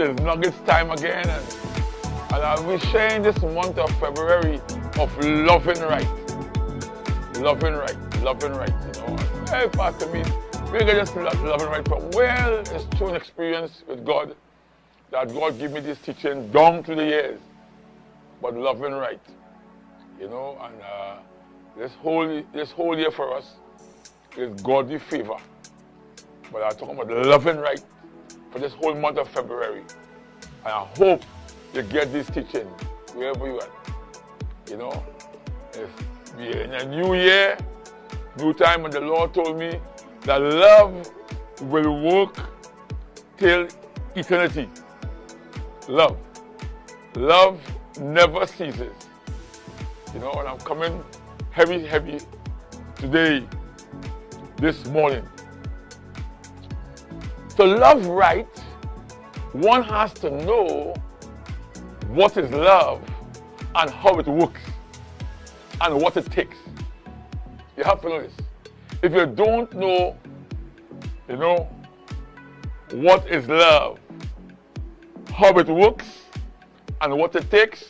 is Nuggets time again, and I'll be sharing this month of February of loving right. Loving right, loving right, you know. Hey, Pastor, me, we can just loving right from, well, it's through an experience with God that God give me this teaching down to the years, but loving right, you know, and this whole year for us is godly favor. But I'm talking about loving right for this whole month of February. And I hope you get this teaching wherever you are. You know, if we're in a new year, new time, and the Lord told me that love will work till eternity. Love. Love never ceases. You know, and I'm coming heavy today, this morning. To love right, one has to know what is love and how it works and what it takes. You have to know this. If you don't know, you know, what is love, how it works, and what it takes,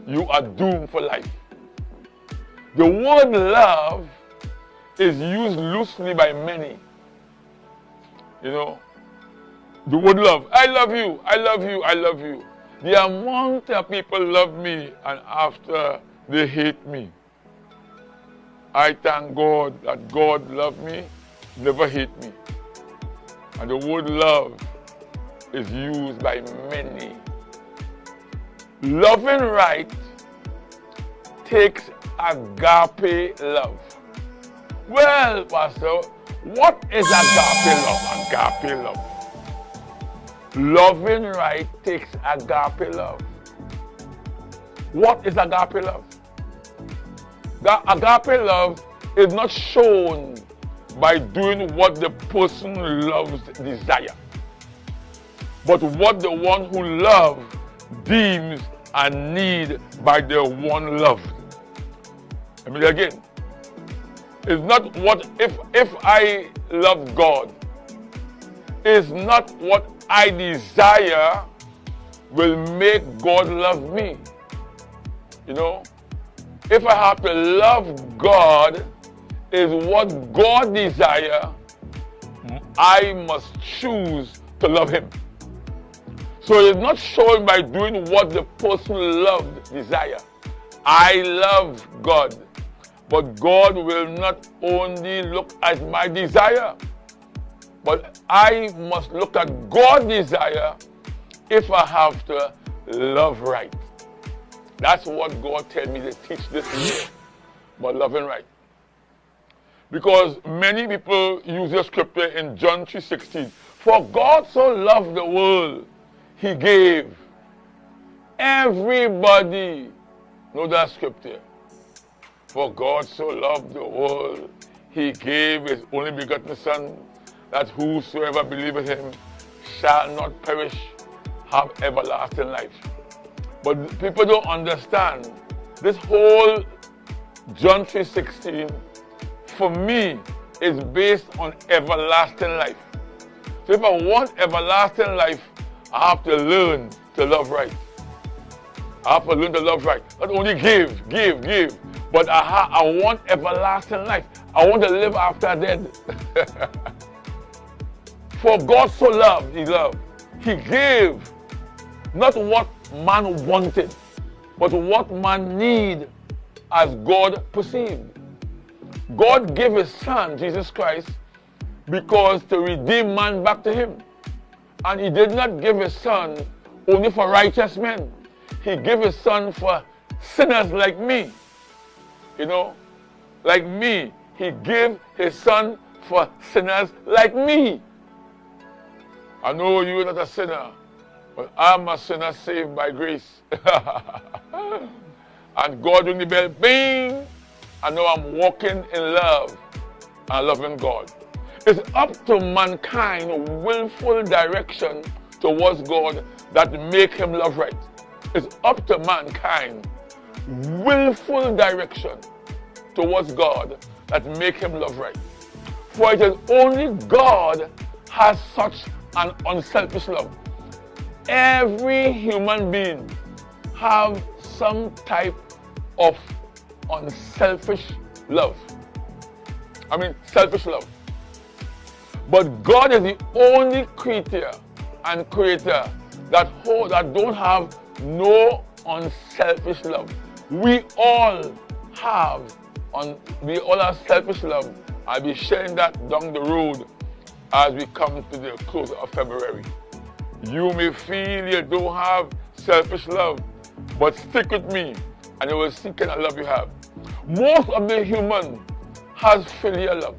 you are doomed for life. The word love is used loosely by many. You know, the word love, I love you, I love you, I love you. The amount of people love me and after they hate me. I thank God that God loved me, never hate me. And the word love is used by many. Loving right takes agape love. Well, Pastor, what is agape love? Agape love. Loving right takes agape love. What is agape love? Agape love is not shown by doing what the person loves desire, but what the one who loves deems and need by the one loved. I mean again, it's not what if I love God, it's not what I desire will make God love me. You know, if I have to love God, is what God desire, I must choose to love Him. So it's not shown by doing what the person loved desire. I love God, but God will not only look at my desire, but I must look at God's desire if I have to love right. That's what God told me to teach this year about loving right. Because many people use the scripture in John 3:16. For God so loved the world, He gave. Everybody know that scripture. For God so loved the world, He gave His only begotten Son, that whosoever believeth Him shall not perish, have everlasting life. But people don't understand. This whole John 3:16, for me, is based on everlasting life. So if I want everlasting life, I have to learn to love right. I have to learn to love right. Not only give, but I want everlasting life. I want to live after death. For God so loved, He loved. He gave not what man wanted, but what man need as God perceived. God gave His Son, Jesus Christ, because to redeem man back to Him. And He did not give His Son only for righteous men. He gave His Son for sinners like me. You know, like me. He gave His Son for sinners like me. I know you're not a sinner, but I'm a sinner saved by grace. And God ring the bell, bing! I know I'm walking in love and loving God. It's up to mankind willful direction towards God that make Him love right. It's up to mankind willful direction towards God that make Him love right. For it is only God has such an unselfish love. Every human being have some type of unselfish love. I mean, selfish love. But God is the only creator and creator that don't have no unselfish love. We all have selfish love. I'll be sharing that down the road as we come to the close of February. You may feel you don't have selfish love, but stick with me and you will see kind of love you have. Most of the human has filial love.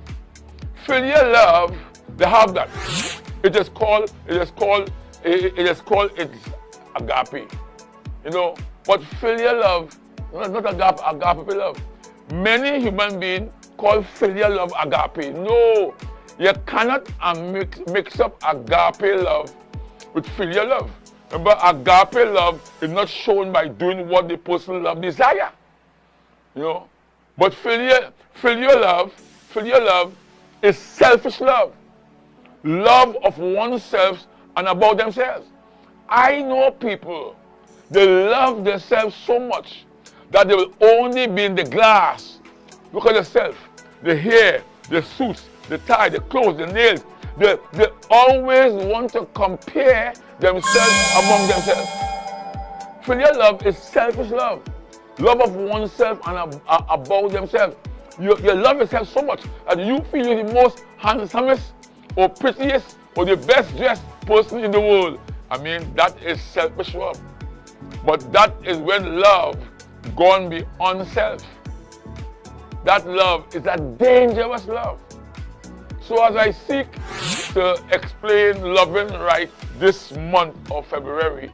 Filial love, they have that. It is called agape. You know, but filial love, not agape love. Many human beings call filial love agape. No, you cannot mix up agape love with filial love. Remember, agape love is not shown by doing what the person love desire. You know, but filial love is selfish love. Love of oneself and about themselves. I know people, they love themselves so much that they will only be in the glass. Look at themselves, the hair, the suits, the tie, the clothes, the nails. They always want to compare themselves among themselves. Filial love is selfish love. Love of oneself and about themselves. You love yourself so much that you feel you're the most handsomest or prettiest or the best dressed person in the world. I mean, that is selfish love. But that is when love gone beyond self. That love is a dangerous love. So as I seek to explain loving right this month of February,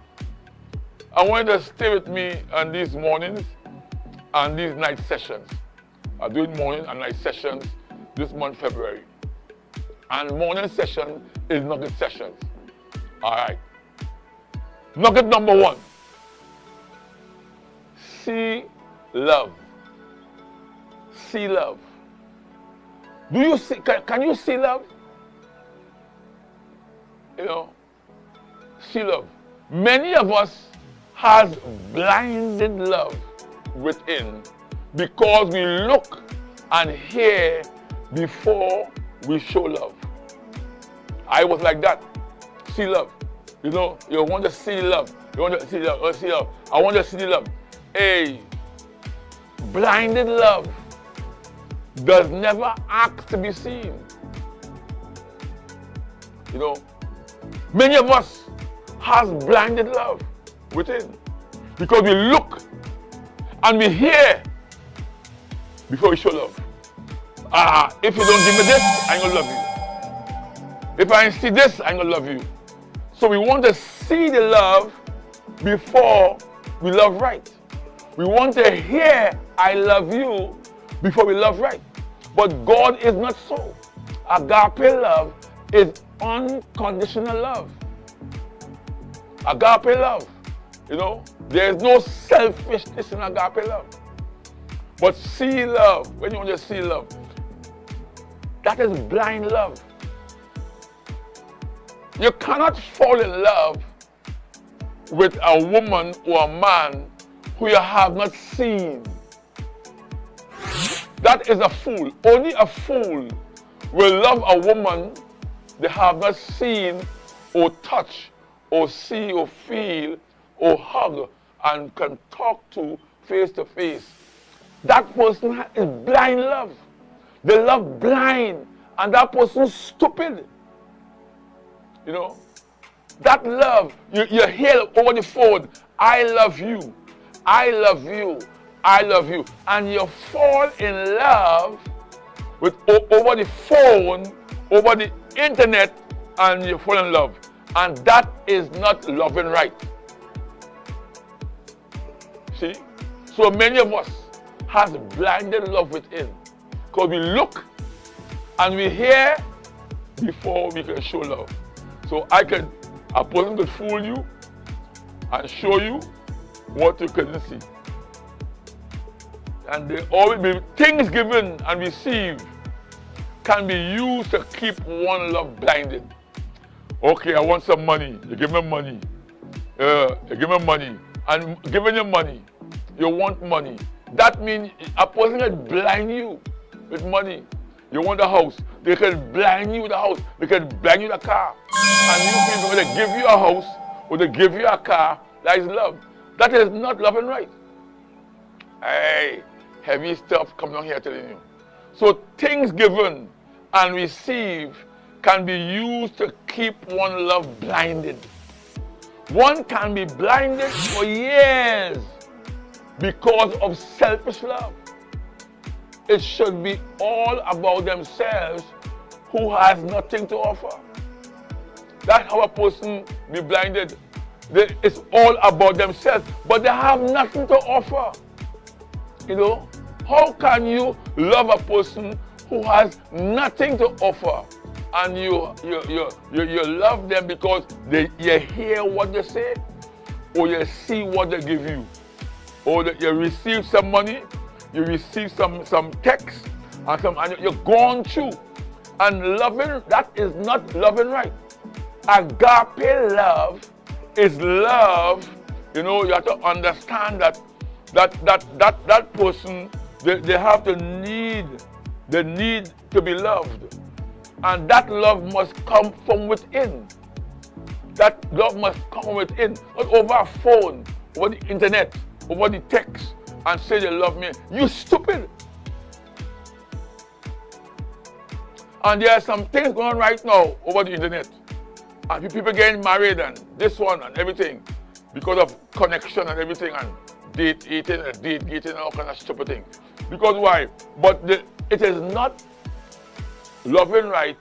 I want you to stay with me on these mornings and these night sessions. I'm doing morning and night sessions this month, February. And morning session is nugget sessions. All right. Nugget number 1. See love. See love. Do you see? Can you see love? You know, see love. Many of us has blinded love within because we look and hear before we show love. I was like that. See love. You know, you want to see love. You want to see love. See love. I want to see love. Hey, blinded love does never ask to be seen. You know, many of us has blinded love within because we look and we hear before we show love. If you don't give me this, I ain't gonna love you. If I ain't see this, I ain't gonna love you. So we want to see the love before we love right. We want to hear I love you before we love right. But God is not so. Agape love is unconditional love. Agape love, you know, there is no selfishness in agape love. But see love, when you want to see love, that is blind love. You cannot fall in love with a woman or a man who you have not seen. That is a fool. Only a fool will love a woman they have not seen or touch or see or feel or hug and can talk to face to face. That person is blind love. They love blind and that person is stupid. You know, that love, you hear over the phone, I love you, I love you, I love you. And you fall in love with over the phone, over the internet, and you fall in love. And that is not loving right. See? So many of us has blinded love within. Because we look and we hear before we can show love. So a person could fool you and show you what you couldn't see. And they always be things given and received can be used to keep one love blinded. Okay, I want some money. You give me money. you give him money, and giving you money, you want money. That means a person can blind you with money. You want a house, they can blind you with a house, they can blind you with a car. And you people, when they give you a house, or they give you a car, that is love. That is not love and right. Hey, heavy stuff coming on here telling you. So things given and received can be used to keep one love blinded. One can be blinded for years because of selfish love. It should be all about themselves who has nothing to offer. That's how a person be blinded. It's all about themselves, but they have nothing to offer. You know, how can you love a person who has nothing to offer, and you love them because you hear what they say, or you see what they give you, or that you receive some money, you receive some text, and you're gone through. And loving, that is not loving right. Agape love is love. You know, you have to understand that person, they have the need to be loved. And that love must come from within. That love must come from within, not over a phone, over the internet, over the text, and say they love me. You stupid. And there are some things going on right now over the internet. And people getting married and this one and everything because of connection and everything, and date eating and date getting and all kind of stupid things. Because why? But it is not loving right,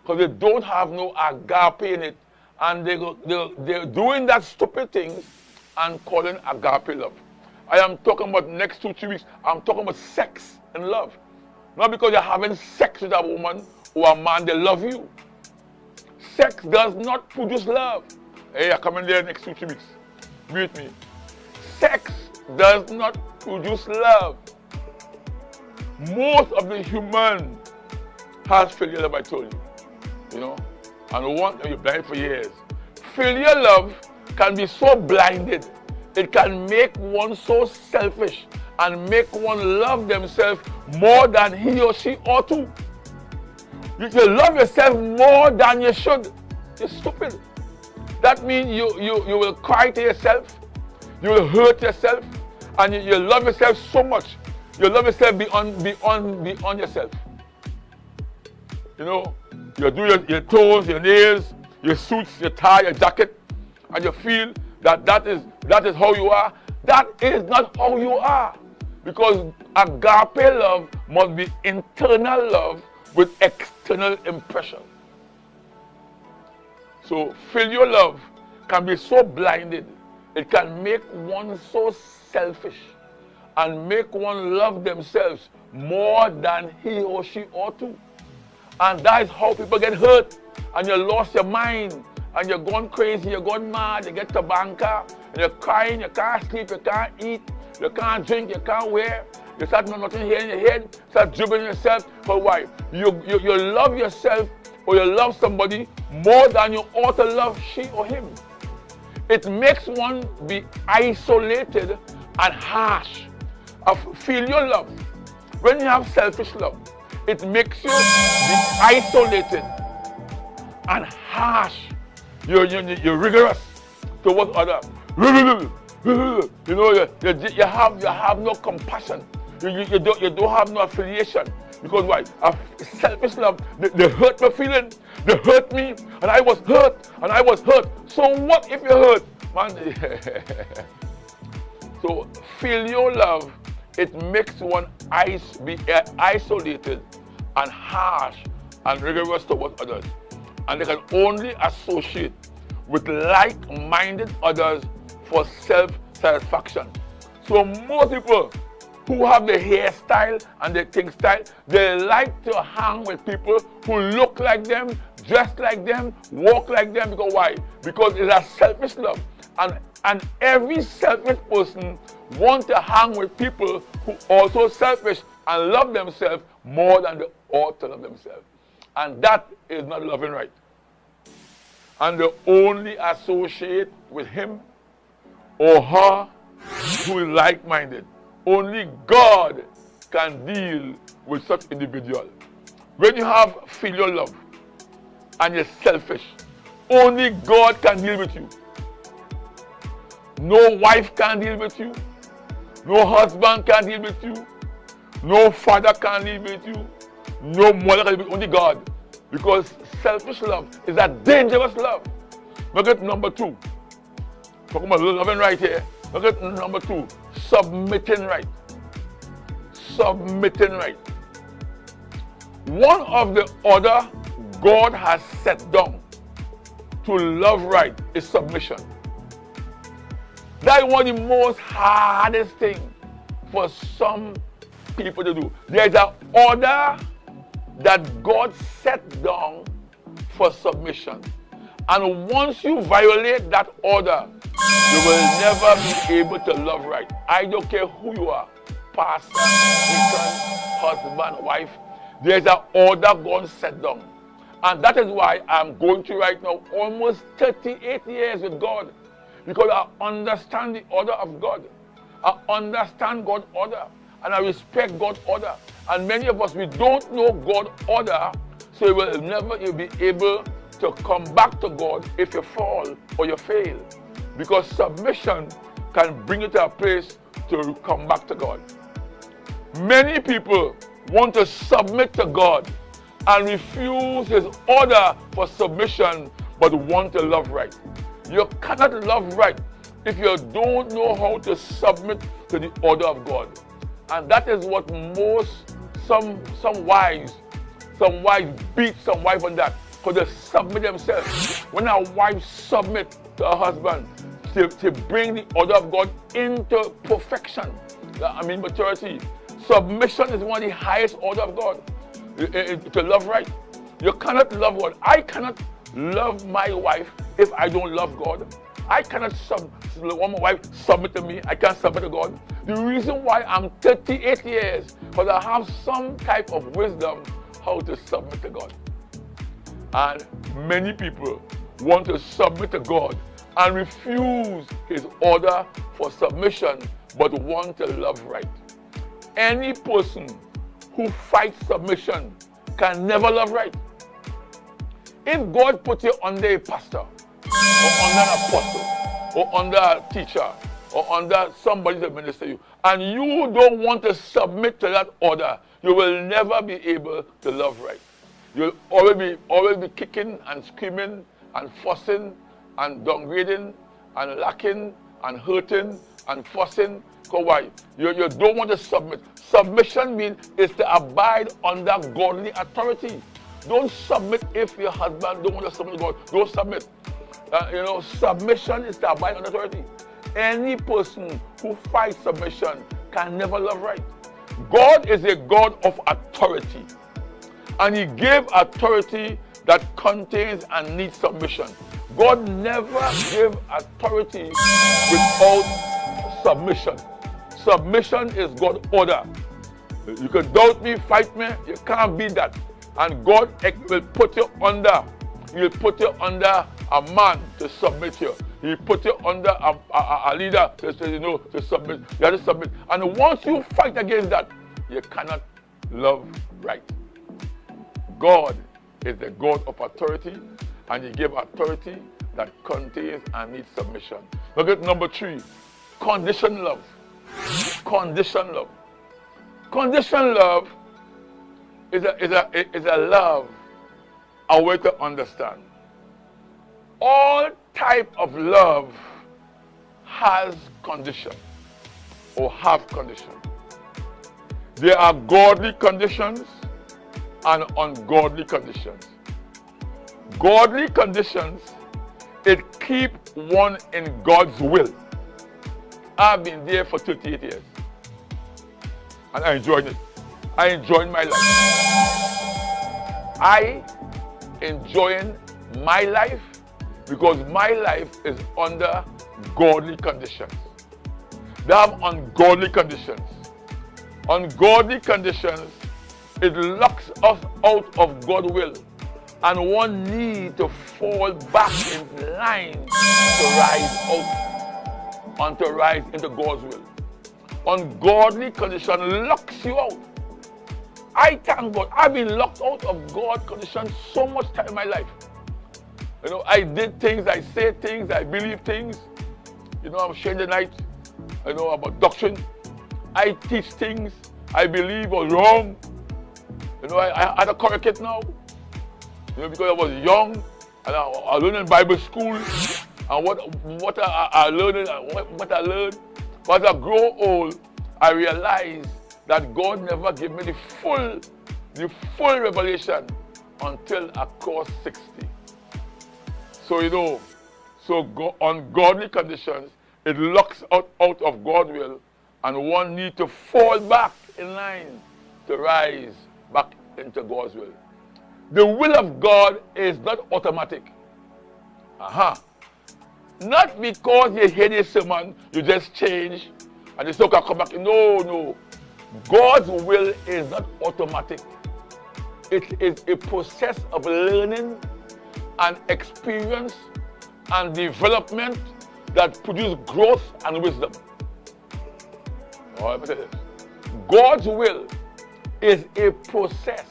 because they don't have no agape in it, and they're doing that stupid things and calling agape love. I am talking about next 2-3 weeks, I'm talking about sex and love. Not because you're having sex with a woman or a man, they love you. Sex does not produce love. Hey, I'm coming there next 2-3 weeks. Be with me. Sex does not produce love. Most of the human has failure love, I told you. You know? And one, you're blind for years. Failure love can be so blinded. It can make one so selfish and make one love themselves more than he or she ought to. You love yourself more than you should. You're stupid. That means you will cry to yourself, you will hurt yourself, and you love yourself so much. You love yourself beyond yourself. You know, you do your toes, your nails, your suits, your tie, your jacket, and you feel that is how you are. That is not how you are. Because agape love must be internal love with external impression. So filial love can be so blinded, it can make one so selfish and make one love themselves more than he or she ought to. And that is how people get hurt, and you lost your mind, and you're going crazy, you're going mad, you get to banker, and you're crying, you can't sleep, you can't eat, you can't drink, you can't wear, you start nothing here in your head, start dribbling yourself. For why? You love yourself, or you love somebody more than you ought to love she or him. It makes one be isolated and harsh. Of filial love, when you have selfish love, it makes you be isolated and harsh. You're rigorous towards others. You know, you have no compassion. You don't have no affiliation. Because why? A selfish love, they hurt my feeling. They hurt me, and I was hurt, and I was hurt. So what if you hurt? Man. So filial love, it makes one be isolated and harsh and rigorous towards others. And they can only associate with like-minded others for self-satisfaction. So most people who have the hairstyle and the thing style, they like to hang with people who look like them, dress like them, walk like them. Because why? Because it's a selfish love. And every selfish person wants to hang with people who also selfish and love themselves more than they ought to love themselves. And that is not loving right. And they only associate with him or her who is like-minded. Only God can deal with such individual. When you have filial love and you're selfish, only God can deal with you. No wife can deal with you. No husband can deal with you. No father can deal with you. No mother can deal with you. Only God. Because selfish love is a dangerous love. Look at number 2. Talking about loving right here. Look at number 2. Submitting right. Submitting right. One of the order God has set down to love right is submission. That is one of the most hardest things for some people to do. There is an order that God set down for submission. And once you violate that order, you will never be able to love right. I don't care who you are, pastor, deacon, husband, wife. There's an order God set down. And that is why I'm going through right now almost 38 years with God. Because I understand the order of God. I understand God's order. And I respect God's order. And many of us, we don't know God's order, so you will never be able to come back to God if you fall or you fail. Because submission can bring you to a place to come back to God. Many people want to submit to God and refuse His order for submission, but want to love right. You cannot love right if you don't know how to submit to the order of God. And that is what some wives beat some wife on that, because they submit themselves. When a wife submit to her husband to bring the order of God into perfection, maturity. Submission is one of the highest order of God. To love right. You cannot love God. I cannot love my wife if I don't love God. I cannot want my wife submit to me. I can't submit to God. The reason why I'm 38 years, because I have some type of wisdom how to submit to God. And many people want to submit to God and refuse His order for submission, but want to love right. Any person who fights submission can never love right. If God put you under a pastor, or under an apostle, or under a teacher, or under somebody to minister you, and you don't want to submit to that order, you will never be able to love right. You'll always be kicking and screaming and fussing and downgrading and lacking and hurting and fussing. Because why? You don't want to submit. Submission means is to abide under godly authority. Don't submit if your husband don't want to submit to God. Don't submit. Submission is to abide under authority. Any person who fights submission can never love right. God is a God of authority. And He gave authority that contains and needs submission. God never gave authority without submission. Submission is God's order. You can doubt me, fight me, you can't beat that. And God will put you under. He'll put you under a man to submit you. He'll put you under a leader to submit. You have to submit. And once you fight against that, you cannot love right. God is the God of authority, and He gave authority that contains and needs submission. Look at number 3, conditional love. Conditional love. Conditional love is a love, a way to understand. All type of love has condition or have condition. There are godly conditions and ungodly conditions. Godly conditions, it keep one in God's will. I've been there for 38 years. And I enjoyed it. I enjoyed my life. I enjoying my life because my life is under godly conditions. They have ungodly conditions. Ungodly conditions, it locks us out of God's will. And one need to fall back in line to rise out. and to rise into God's will. Ungodly condition locks you out. I thank God. I've been locked out of God's condition so much time in my life. You know, I did things, I say things, I believe things. You know, I'm sharing the night, you know, about doctrine. I teach things I believe was wrong. You know, I had to correct it now. You know, because I was young and I learned in Bible school. And what I learned, what I learned. But as I grow old, I realized that God never gave me the full revelation until I crossed 60. So, you know, ungodly conditions, it locks out of God's will, and one needs to fall back in line to rise back into God's will. The will of God is not automatic. Not because you hear this sermon, you just change and the soul can come back. No. God's will is not automatic. It is a process of learning and experience and development that produce growth and wisdom. God's will is a process.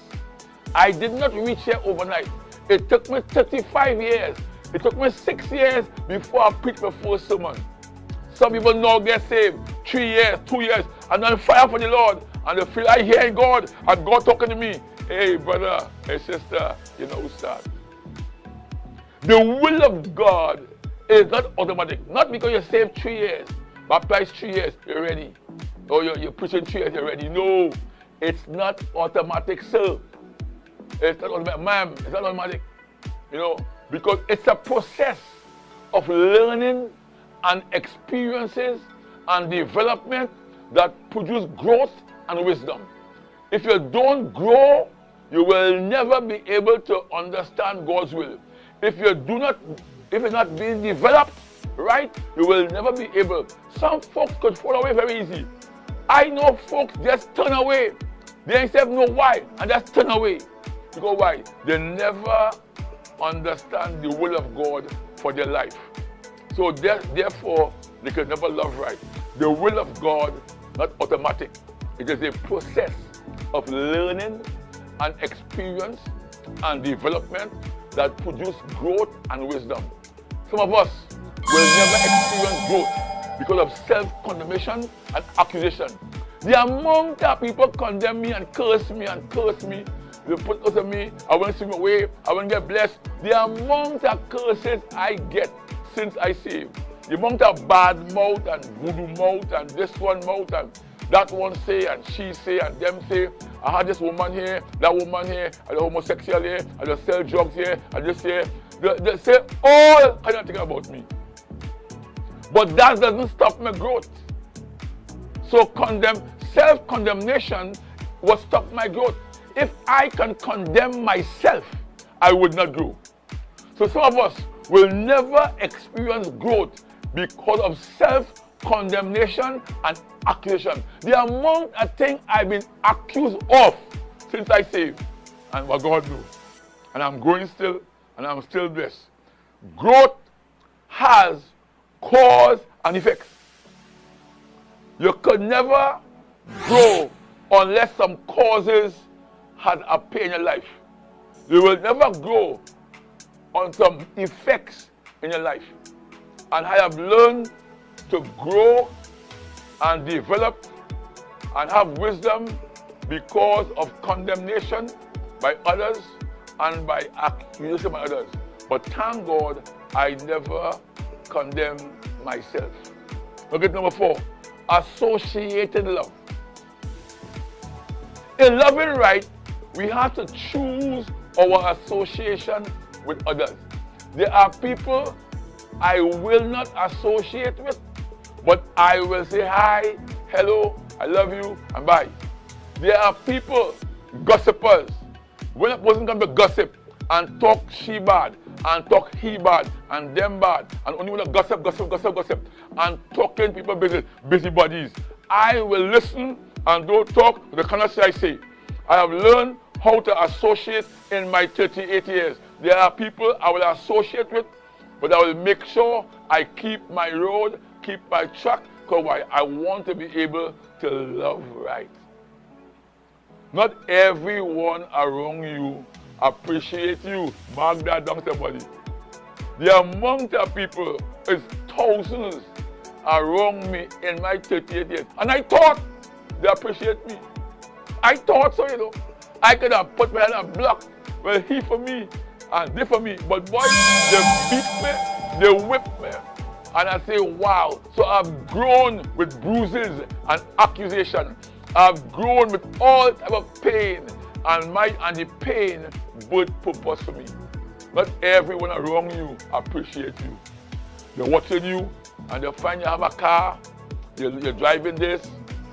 I did not reach here overnight. It took me 35 years. It took me 6 years before I preached my first sermon. Some people now get saved 3 years, 2 years, and on fire for the Lord, and they feel I hear God and God talking to me. Hey brother, hey sister, you know who start. The will of God is not automatic. Not because you're saved 3 years, baptized 3 years, you're ready. Or you're preaching 3 years, you're ready. No, it's not automatic, sir. It's not automatic, ma'am. It's not automatic. You know, because it's a process of learning and experiences and development that produce growth and wisdom. If you don't grow, you will never be able to understand God's will. If you're not being developed right, you will never be able. Some folks could fall away very easy. I know folks just turn away. They themselves know why and just turn away. Because why? They never understand the will of God for their life. So therefore, they can never love right. The will of God, not automatic. It is a process of learning and experience and development that produce growth and wisdom. Some of us will never experience growth because of self-condemnation and accusation. The amount of people condemn me and curse me, they put us on me, I won't see my way, I won't get blessed. The amount of curses I get since I saved, the amount of bad mouth and voodoo mouth and this one mouth and that one say and she say and them say, I had this woman here, that woman here, and the homosexual here, and they sell drugs here, and this here. They say all kind of things about me. But that doesn't stop my growth. So self-condemnation will stop my growth. If I can condemn myself, I would not grow. So some of us will never experience growth because of self-condemnation and accusation. The amount of things I've been accused of since I saved, and what God knows. And I'm growing still, and I'm still blessed. Growth has cause and effect. You could never grow unless some causes had appeared in your life. You will never grow on some effects in your life. And I have learned to grow and develop and have wisdom because of condemnation by others and by accusation by others. But thank God, I never condemn myself. Okay, number 4, associated love. In loving right, we have to choose our association with others. There are people I will not associate with, but I will say hi, hello, I love you, and bye. There are people, gossipers. When a person comes to gossip and talk she bad, and talk he bad, and them bad, and only want to gossip, and talking people busybodies, I will listen and don't talk the kind of thing I say. I have learned how to associate in my 38 years. There are people I will associate with, but I will make sure I keep my road keep my track because I want to be able to love right. Not everyone around you appreciate you. Mark that down, somebody. The amount of people is thousands around me in my 38 years. And I thought they appreciate me. I thought so, you know. I could have put my head on a block. Well, he for me and they for me. But boy, they beat me, they whip me. And I say, wow. So I've grown with bruises and accusation. I've grown with all type of pain. And the pain birth purpose for me. Not everyone around you appreciate you. They're watching you and they find you have a car, you're driving this,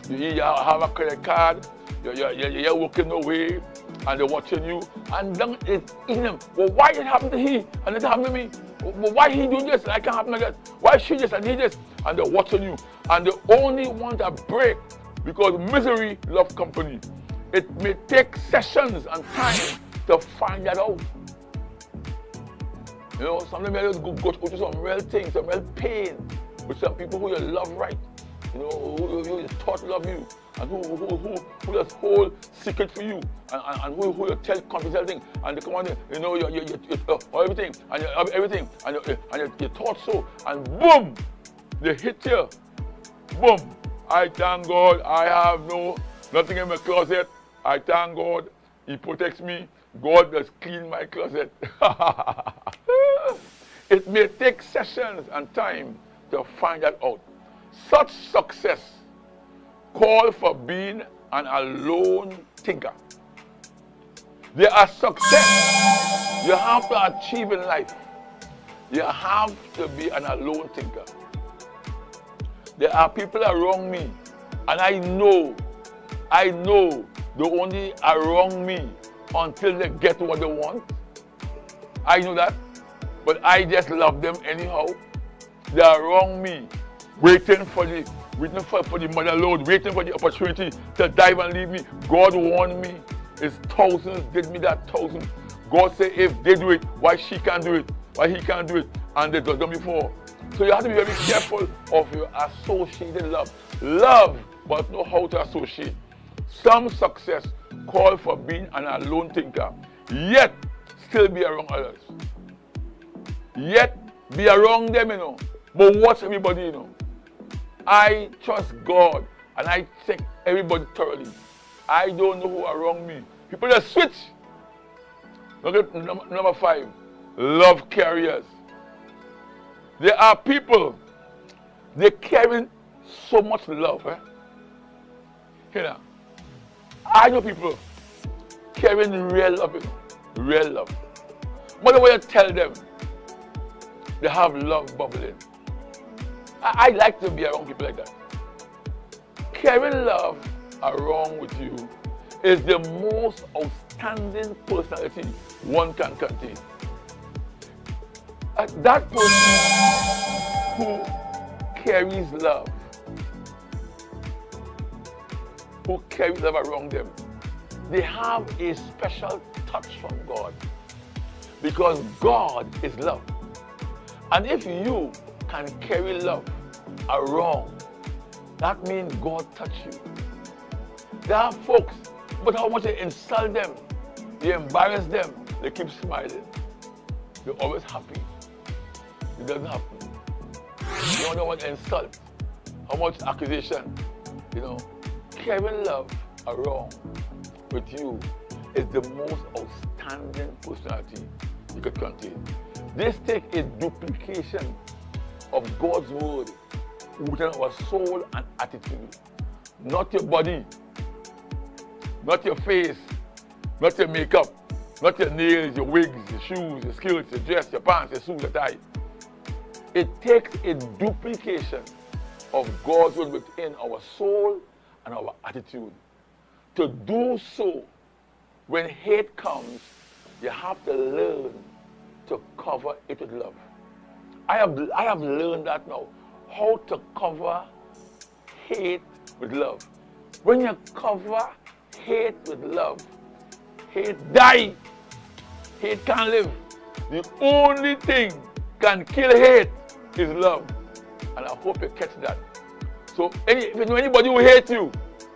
you have a credit card, you're walking away, and they're watching you, and then it's in them. Well, why did it happen to he and it happened to me? Well, why he doing this and I can't happen like that? Why she this and he this? And they're watching you, and they only want a break because misery loves company. It may take sessions and time to find that out. You know, sometimes you have to go through some real things, some real pain with some people who you love right. You know, who you thought love you, and who just hold secret for you, and who you tell confidential things, and they come on, you know, everything, and you thought so, and boom, they hit you. Boom. I thank God I have nothing in my closet. I thank God He protects me. God has cleaned my closet. It may take sessions and time to find that out. Such success call for being an alone thinker. There are success you have to achieve in life. You have to be an alone thinker. There are people around me, and I know they only around me until they get what they want. I know that, but I just love them anyhow. They are around me, waiting for the mother load, waiting for the opportunity to dive and leave me. God warned me. It's thousands did me that thousand. God said if they do it, why she can't do it? Why he can't do it? And they've done before. So you have to be very careful of your associated love. Love, but know how to associate. Some success call for being an alone thinker, yet still be around others. Yet be around them, you know, but watch everybody, you know. I trust God and I check everybody thoroughly. I don't know who around me. People that switch. Look at number 5, love carriers. There are people, they carry so much love. You know, I know people carrying real love, you know, real love. But the way you tell them, they have love bubbling. I like to be around people like that. Carrying love around with you is the most outstanding personality one can contain. That person who carries love around them, they have a special touch from God, because God is love. And if you can carry love around, that means God touch you. There are folks, but how much you insult them, you embarrass them, they keep smiling. They're always happy. It doesn't happen. You don't know what insult, how much accusation, you know. Carrying love around with you is the most outstanding personality you could contain. This takes a duplication of God's word within our soul and attitude. Not your body, not your face, not your makeup, not your nails, your wigs, your shoes, your skirts, your dress, your pants, your suit, your tie. It takes a duplication of God's word within our soul and our attitude. To do so, when hate comes, you have to learn to cover it with love. I have learned that now, how to cover hate with love. When you cover hate with love, hate die. Hate can't live. The only thing can kill hate is love. And I hope you catch that. So if you know anybody who hates you,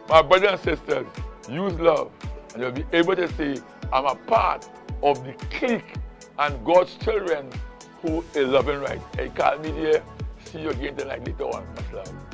my brothers and sisters, use love. And you'll be able to say, I'm a part of the clique and God's children who is loving right. Hey, call me there. See you again tonight later on. Much love.